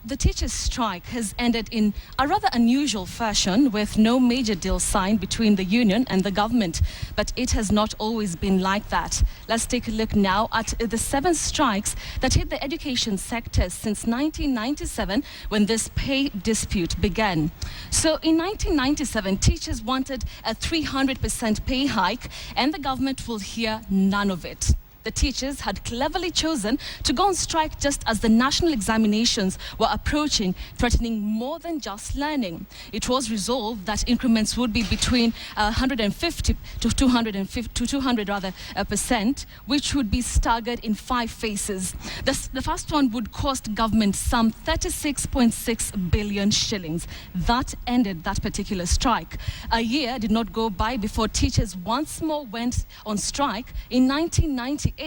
the teachers' strike has ended in a rather unusual fashion, with no major deal signed between the union and the government. But it has not always been like that. Let's take a look now at the 7 strikes that hit the education sector since 1997, when this pay dispute began. So in 1997, teachers wanted a 300% pay hike, and the government will hear none of it. The teachers had cleverly chosen to go on strike just as the national examinations were approaching, threatening more than just learning. It was resolved that increments would be between 150 to 200% which would be staggered in 5 phases. The first one would cost government some 36.6 billion shillings. That ended that particular strike. A year did not go by before teachers once more went on strike in 1998.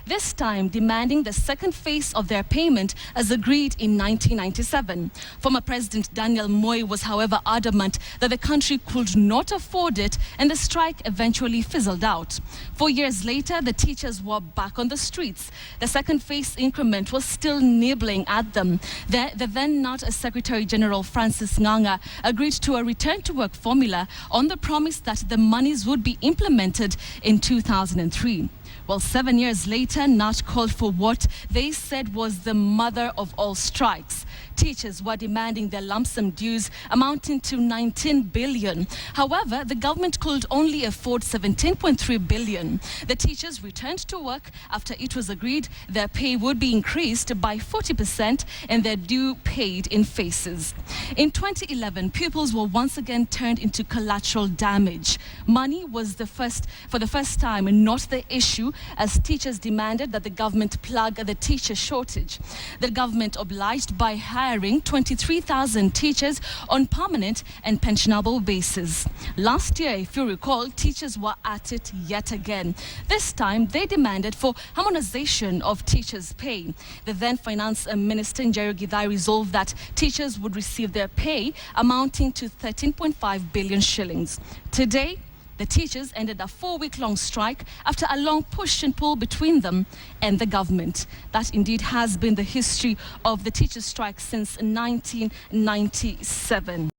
This time demanding the second phase of their payment as agreed in 1997. Former President Daniel Moi was, however, adamant that the country could not afford it, and the strike eventually fizzled out. 4 years later, the teachers were back on the streets. The second phase increment was still nibbling at them. The then not Secretary General Francis Nganga agreed to a return to work formula on the promise that the monies would be implemented in 2003. Well, 7 years later, NAT called for what they said was the mother of all strikes. Teachers were demanding their lump sum dues amounting to 19 billion. However, the government could only afford 17.3 billion. The teachers returned to work after it was agreed their pay would be increased by 40% and their due paid in phases. In 2011, pupils were once again turned into collateral damage. Money was for the first time not the issue, as teachers demanded that the government plug the teacher shortage. The government obliged by hiring 23,000 teachers on permanent and pensionable basis. Last year, if you recall, teachers were at it yet again. This time, they demanded for harmonization of teachers' pay. The then Finance Minister Njeri Githai resolved that teachers would receive their pay amounting to 13.5 billion shillings. Today, the teachers ended a 4-week-long strike after a long push and pull between them and the government. That indeed has been the history of the teachers' strike since 1997.